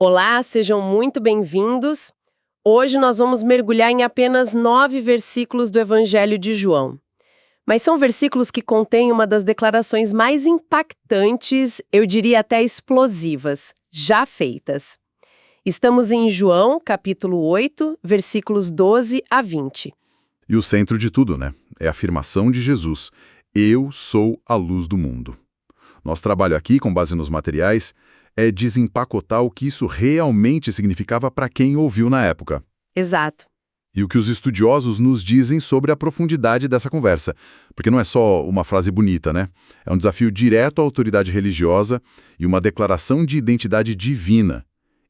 Olá, sejam muito bem-vindos. Hoje nós vamos mergulhar em apenas 9 versículos do Evangelho de João. Mas são versículos que contêm uma das declarações mais impactantes, eu diria até explosivas, já feitas. Estamos em João, capítulo 8, versículos 12 a 20. E o centro de tudo, né? É a afirmação de Jesus: Eu sou a luz do mundo. Nosso trabalho aqui, com base nos materiais, é desempacotar o que isso realmente significava para quem ouviu na época. Exato. E o que os estudiosos nos dizem sobre a profundidade dessa conversa. Porque não é só uma frase bonita, né? É um desafio direto à autoridade religiosa e uma declaração de identidade divina.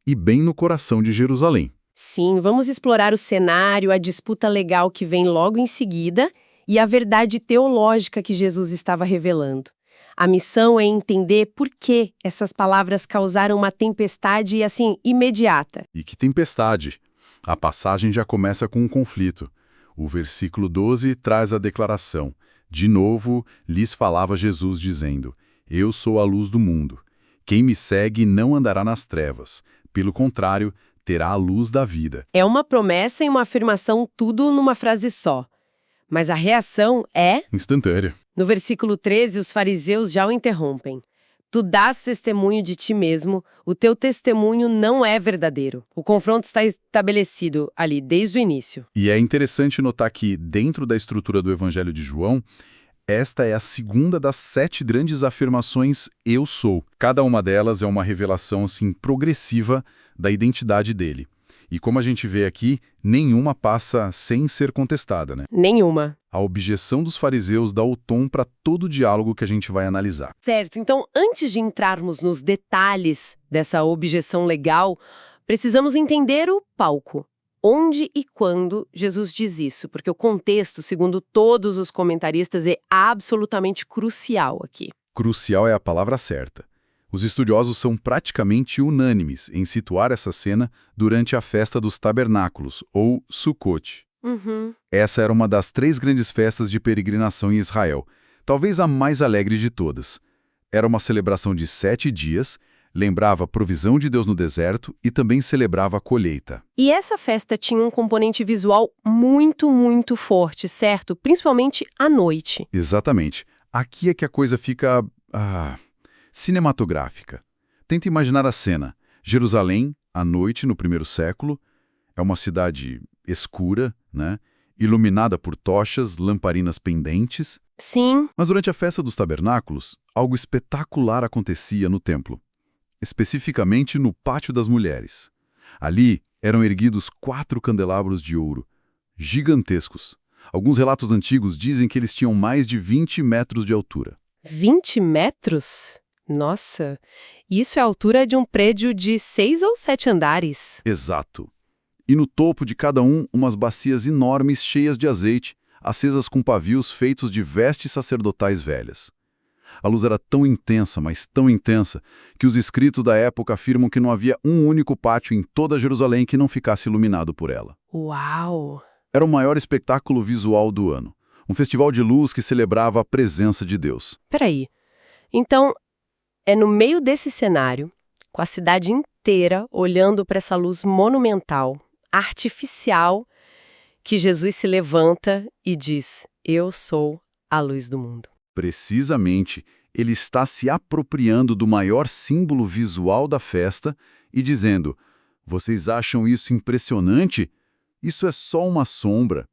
E bem no coração de Jerusalém. Sim, vamos explorar o cenário, a disputa legal que vem logo em seguida e a verdade teológica que Jesus estava revelando. A missão é entender por que essas palavras causaram uma tempestade, assim, imediata. E que tempestade! A passagem já começa com um conflito. O versículo 12 traz a declaração: De novo, lhes falava Jesus dizendo: Eu sou a luz do mundo. Quem me segue não andará nas trevas. Pelo contrário, terá a luz da vida. É uma promessa e uma afirmação, tudo numa frase só. Mas a reação é... Instantânea. No versículo 13, os fariseus já o interrompem. Tu dás testemunho de ti mesmo, o teu testemunho não é verdadeiro. O confronto está estabelecido ali desde o início. E é interessante notar que, dentro da estrutura do Evangelho de João, esta é a segunda das 7 grandes afirmações eu sou. Cada uma delas é uma revelação assim, progressiva da identidade dele. E como a gente vê aqui, nenhuma passa sem ser contestada, né? Nenhuma. A objeção dos fariseus dá o tom para todo o diálogo que a gente vai analisar. Certo, então antes de entrarmos nos detalhes dessa objeção legal, precisamos entender o palco. Onde e quando Jesus diz isso? Porque o contexto, segundo todos os comentaristas, é absolutamente crucial aqui. Crucial é a palavra certa. Os estudiosos são praticamente unânimes em situar essa cena durante a festa dos tabernáculos, ou Sukkot. Essa era uma das 3 grandes festas de peregrinação em Israel, talvez a mais alegre de todas. Era uma celebração de 7 dias, lembrava a provisão de Deus no deserto e também celebrava a colheita. E essa festa tinha um componente visual muito, muito forte, certo? Principalmente à noite. Exatamente. Aqui é que a coisa fica... cinematográfica. Tenta imaginar a cena. Jerusalém, à noite, no 1º século, é uma cidade escura, né? Iluminada por tochas, lamparinas pendentes. Sim. Mas durante a festa dos tabernáculos, algo espetacular acontecia no templo. Especificamente no Pátio das Mulheres. Ali eram erguidos 4 candelabros de ouro, gigantescos. Alguns relatos antigos dizem que eles tinham mais de 20 metros de altura. 20 metros? Nossa, isso é a altura de um prédio de 6 ou 7 andares. Exato. E no topo de cada um, umas bacias enormes cheias de azeite, acesas com pavios feitos de vestes sacerdotais velhas. A luz era tão intensa, mas tão intensa, que os escritos da época afirmam que não havia um único pátio em toda Jerusalém que não ficasse iluminado por ela. Uau! Era o maior espetáculo visual do ano. Um festival de luz que celebrava a presença de Deus. Peraí. Então, é no meio desse cenário, com a cidade inteira olhando para essa luz monumental, artificial, que Jesus se levanta e diz: Eu sou a luz do mundo. Precisamente, ele está se apropriando do maior símbolo visual da festa e dizendo: Vocês acham isso impressionante? Isso é só uma sombra.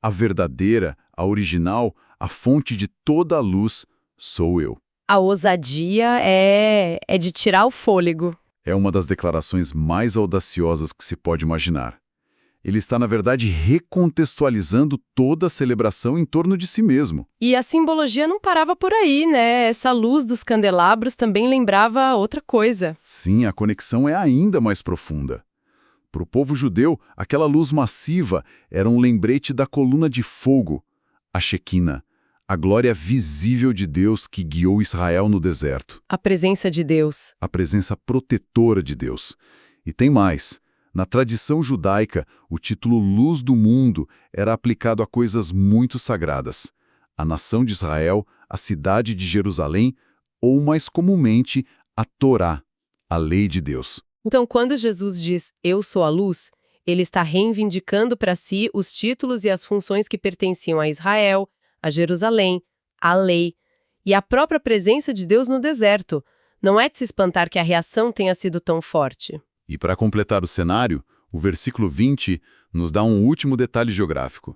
A verdadeira, a original, a fonte de toda a luz sou eu. A ousadia é de tirar o fôlego. É uma das declarações mais audaciosas que se pode imaginar. Ele está, na verdade, recontextualizando toda a celebração em torno de si mesmo. E a simbologia não parava por aí, né? Essa luz dos candelabros também lembrava outra coisa. Sim, a conexão é ainda mais profunda. Para o povo judeu, aquela luz massiva era um lembrete da coluna de fogo, a Shequina, a glória visível de Deus que guiou Israel no deserto. A presença de Deus. A presença protetora de Deus. E tem mais. Na tradição judaica, o título Luz do Mundo era aplicado a coisas muito sagradas. A nação de Israel, a cidade de Jerusalém ou, mais comumente, a Torá, a lei de Deus. Então, quando Jesus diz, eu sou a luz, ele está reivindicando para si os títulos e as funções que pertenciam a Israel, a Jerusalém, à lei e à própria presença de Deus no deserto. Não é de se espantar que a reação tenha sido tão forte. E para completar o cenário, o versículo 20 nos dá um último detalhe geográfico.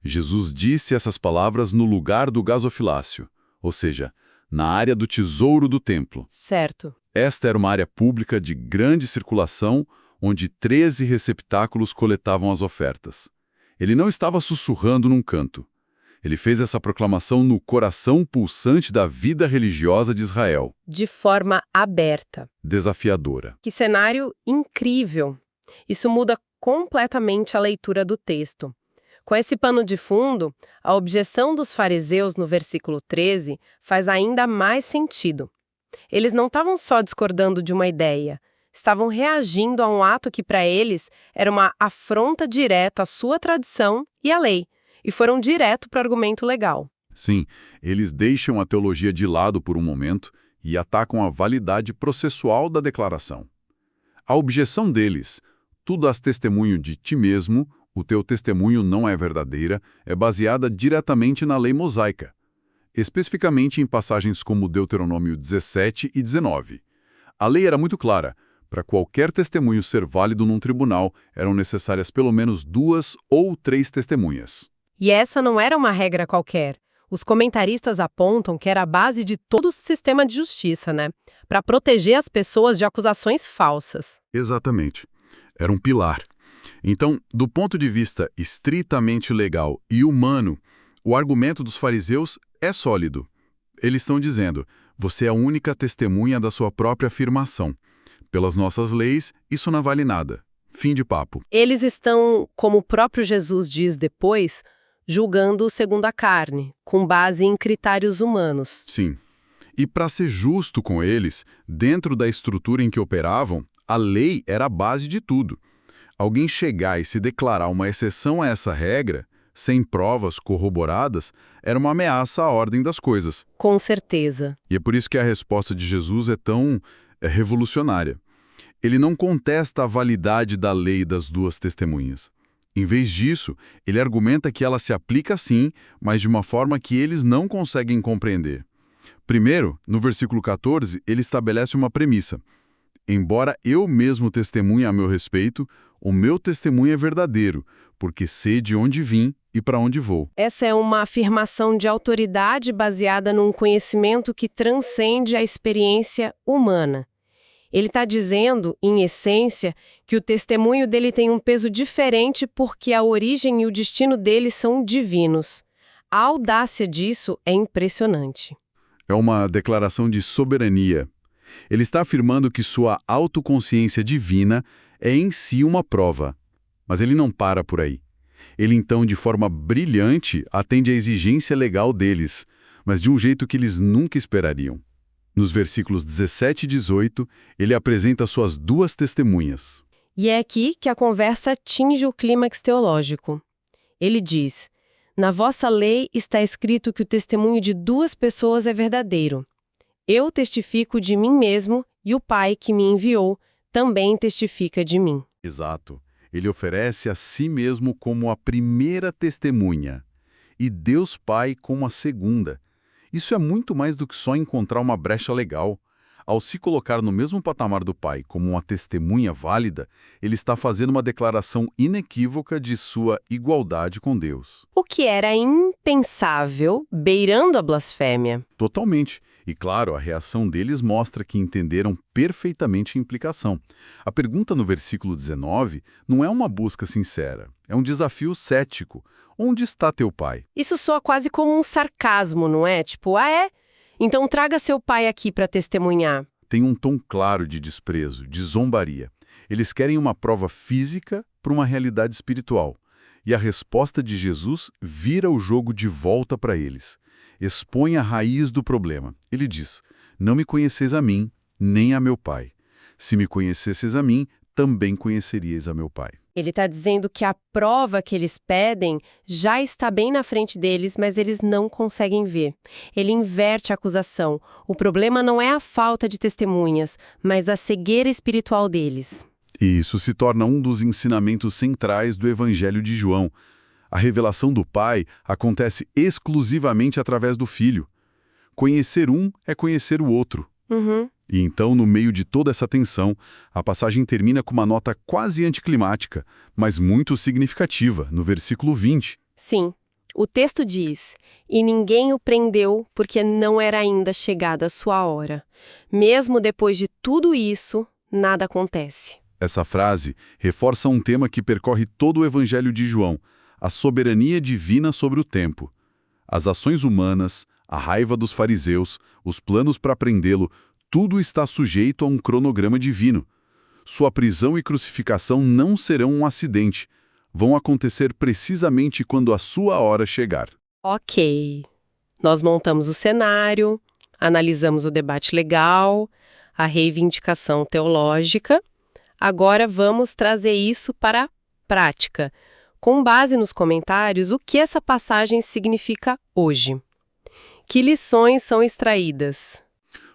Jesus disse essas palavras no lugar do gasofilácio, ou seja, na área do tesouro do templo. Certo. Esta era uma área pública de grande circulação, onde 13 receptáculos coletavam as ofertas. Ele não estava sussurrando num canto. Ele fez essa proclamação no coração pulsante da vida religiosa de Israel. De forma aberta. Desafiadora. Que cenário incrível! Isso muda completamente a leitura do texto. Com esse pano de fundo, a objeção dos fariseus no versículo 13 faz ainda mais sentido. Eles não estavam só discordando de uma ideia, estavam reagindo a um ato que para eles era uma afronta direta à sua tradição e à lei, e foram direto para o argumento legal. Sim, eles deixam a teologia de lado por um momento e atacam a validade processual da declaração. A objeção deles, tu dás testemunho de ti mesmo, o teu testemunho não é verdadeira, é baseada diretamente na lei mosaica, especificamente em passagens como Deuteronômio 17 e 19. A lei era muito clara. Para qualquer testemunho ser válido num tribunal, eram necessárias pelo menos 2 ou 3 testemunhas. E essa não era uma regra qualquer. Os comentaristas apontam que era a base de todo o sistema de justiça, né? Para proteger as pessoas de acusações falsas. Exatamente. Era um pilar. Então, do ponto de vista estritamente legal e humano, o argumento dos fariseus é sólido. Eles estão dizendo, você é a única testemunha da sua própria afirmação. Pelas nossas leis, isso não vale nada. Fim de papo. Eles estão, como o próprio Jesus diz depois, julgando segundo a carne, com base em critérios humanos. Sim. E para ser justo com eles, dentro da estrutura em que operavam, a lei era a base de tudo. Alguém chegar e se declarar uma exceção a essa regra, sem provas corroboradas, era uma ameaça à ordem das coisas. Com certeza. E é por isso que a resposta de Jesus é tão revolucionária. Ele não contesta a validade da lei das 2 testemunhas. Em vez disso, ele argumenta que ela se aplica sim, mas de uma forma que eles não conseguem compreender. Primeiro, no versículo 14, ele estabelece uma premissa. Embora eu mesmo testemunhe a meu respeito, o meu testemunho é verdadeiro, porque sei de onde vim e para onde vou. Essa é uma afirmação de autoridade baseada num conhecimento que transcende a experiência humana. Ele está dizendo, em essência, que o testemunho dele tem um peso diferente porque a origem e o destino dele são divinos. A audácia disso é impressionante. É uma declaração de soberania. Ele está afirmando que sua autoconsciência divina é em si uma prova. Mas ele não para por aí. Ele então, de forma brilhante, atende à exigência legal deles, mas de um jeito que eles nunca esperariam. Nos versículos 17 e 18, ele apresenta suas 2 testemunhas. E é aqui que a conversa atinge o clímax teológico. Ele diz, na vossa lei está escrito que o testemunho de 2 pessoas é verdadeiro. Eu testifico de mim mesmo e o Pai que me enviou também testifica de mim. Exato. Ele oferece a si mesmo como a primeira testemunha e Deus Pai como a segunda. Isso é muito mais do que só encontrar uma brecha legal. Ao se colocar no mesmo patamar do Pai como uma testemunha válida, ele está fazendo uma declaração inequívoca de sua igualdade com Deus. O que era impensável, beirando a blasfêmia. Totalmente. E claro, a reação deles mostra que entenderam perfeitamente a implicação. A pergunta no versículo 19 não é uma busca sincera, é um desafio cético. Onde está teu pai? Isso soa quase como um sarcasmo, não é? Tipo, ah é? Então traga seu pai aqui para testemunhar. Tem um tom claro de desprezo, de zombaria. Eles querem uma prova física para uma realidade espiritual. E a resposta de Jesus vira o jogo de volta para eles. Expõe a raiz do problema. Ele diz, não me conheceis a mim, nem a meu pai. Se me conhecesseis a mim, também conheceríeis a meu pai. Ele está dizendo que a prova que eles pedem já está bem na frente deles, mas eles não conseguem ver. Ele inverte a acusação. O problema não é a falta de testemunhas, mas a cegueira espiritual deles. E isso se torna um dos ensinamentos centrais do Evangelho de João. A revelação do Pai acontece exclusivamente através do Filho. Conhecer um é conhecer o outro. E então, no meio de toda essa tensão, a passagem termina com uma nota quase anticlimática, mas muito significativa, no versículo 20. Sim, o texto diz: "E ninguém o prendeu, porque não era ainda chegada a sua hora. Mesmo depois de tudo isso, nada acontece." Essa frase reforça um tema que percorre todo o Evangelho de João, a soberania divina sobre o tempo. As ações humanas, a raiva dos fariseus, os planos para prendê-lo, tudo está sujeito a um cronograma divino. Sua prisão e crucificação não serão um acidente. Vão acontecer precisamente quando a sua hora chegar. Ok. Nós montamos o cenário, analisamos o debate legal, a reivindicação teológica. Agora vamos trazer isso para a prática. Com base nos comentários, o que essa passagem significa hoje? Que lições são extraídas?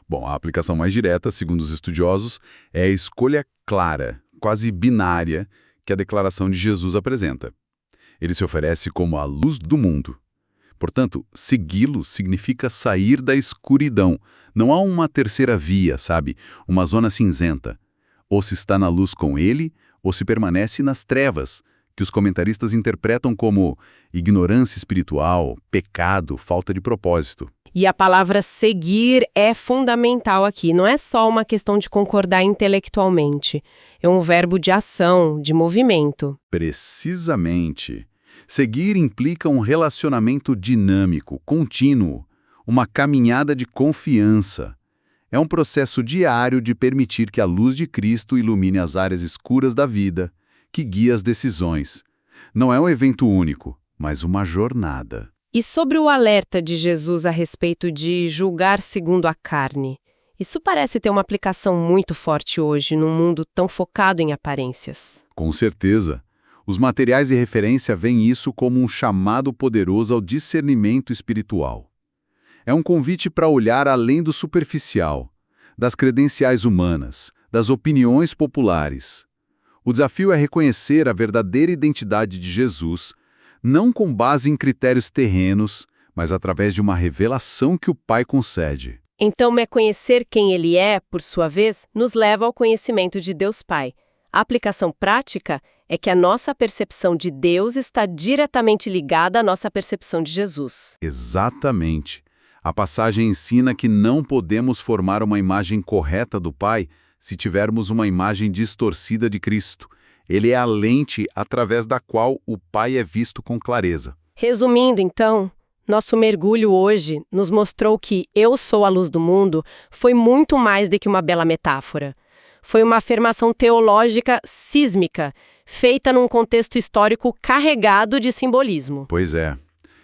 Bom, a aplicação mais direta, segundo os estudiosos, é a escolha clara, quase binária, que a declaração de Jesus apresenta. Ele se oferece como a luz do mundo. Portanto, segui-lo significa sair da escuridão. Não há uma terceira via, sabe? Uma zona cinzenta. Ou se está na luz com ele, ou se permanece nas trevas, que os comentaristas interpretam como ignorância espiritual, pecado, falta de propósito. E a palavra seguir é fundamental aqui. Não é só uma questão de concordar intelectualmente. É um verbo de ação, de movimento. Precisamente. Seguir implica um relacionamento dinâmico, contínuo, uma caminhada de confiança. É um processo diário de permitir que a luz de Cristo ilumine as áreas escuras da vida, que guia as decisões. Não é um evento único, mas uma jornada. E sobre o alerta de Jesus a respeito de julgar segundo a carne, isso parece ter uma aplicação muito forte hoje num mundo tão focado em aparências. Com certeza. Os materiais de referência veem isso como um chamado poderoso ao discernimento espiritual. É um convite para olhar além do superficial, das credenciais humanas, das opiniões populares. O desafio é reconhecer a verdadeira identidade de Jesus, não com base em critérios terrenos, mas através de uma revelação que o Pai concede. Então, conhecer quem ele é, por sua vez, nos leva ao conhecimento de Deus Pai. A aplicação prática é que a nossa percepção de Deus está diretamente ligada à nossa percepção de Jesus. Exatamente. A passagem ensina que não podemos formar uma imagem correta do Pai se tivermos uma imagem distorcida de Cristo. Ele é a lente através da qual o Pai é visto com clareza. Resumindo, então, nosso mergulho hoje nos mostrou que "eu sou a luz do mundo" foi muito mais do que uma bela metáfora. Foi uma afirmação teológica sísmica, feita num contexto histórico carregado de simbolismo. Pois é.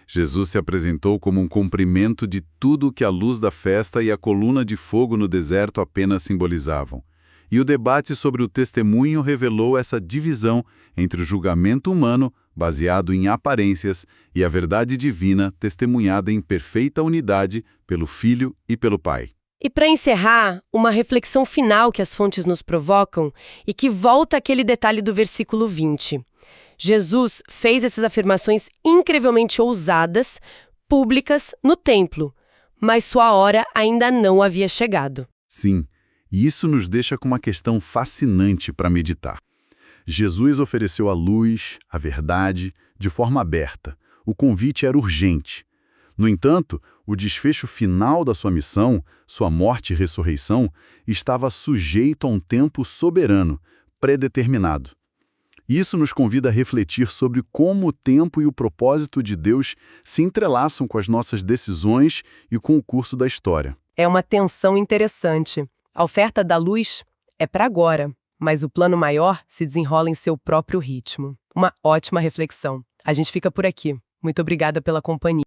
Jesus se apresentou como um cumprimento de tudo que a luz da festa e a coluna de fogo no deserto apenas simbolizavam. E o debate sobre o testemunho revelou essa divisão entre o julgamento humano, baseado em aparências, e a verdade divina, testemunhada em perfeita unidade pelo Filho e pelo Pai. E para encerrar, uma reflexão final que as fontes nos provocam e que volta àquele detalhe do versículo 20. Jesus fez essas afirmações incrivelmente ousadas, públicas, no templo, mas sua hora ainda não havia chegado. Sim, e isso nos deixa com uma questão fascinante para meditar. Jesus ofereceu a luz, a verdade, de forma aberta. O convite era urgente. No entanto, o desfecho final da sua missão, sua morte e ressurreição, estava sujeito a um tempo soberano, predeterminado. Isso nos convida a refletir sobre como o tempo e o propósito de Deus se entrelaçam com as nossas decisões e com o curso da história. É uma tensão interessante. A oferta da luz é para agora, mas o plano maior se desenrola em seu próprio ritmo. Uma ótima reflexão. A gente fica por aqui. Muito obrigada pela companhia.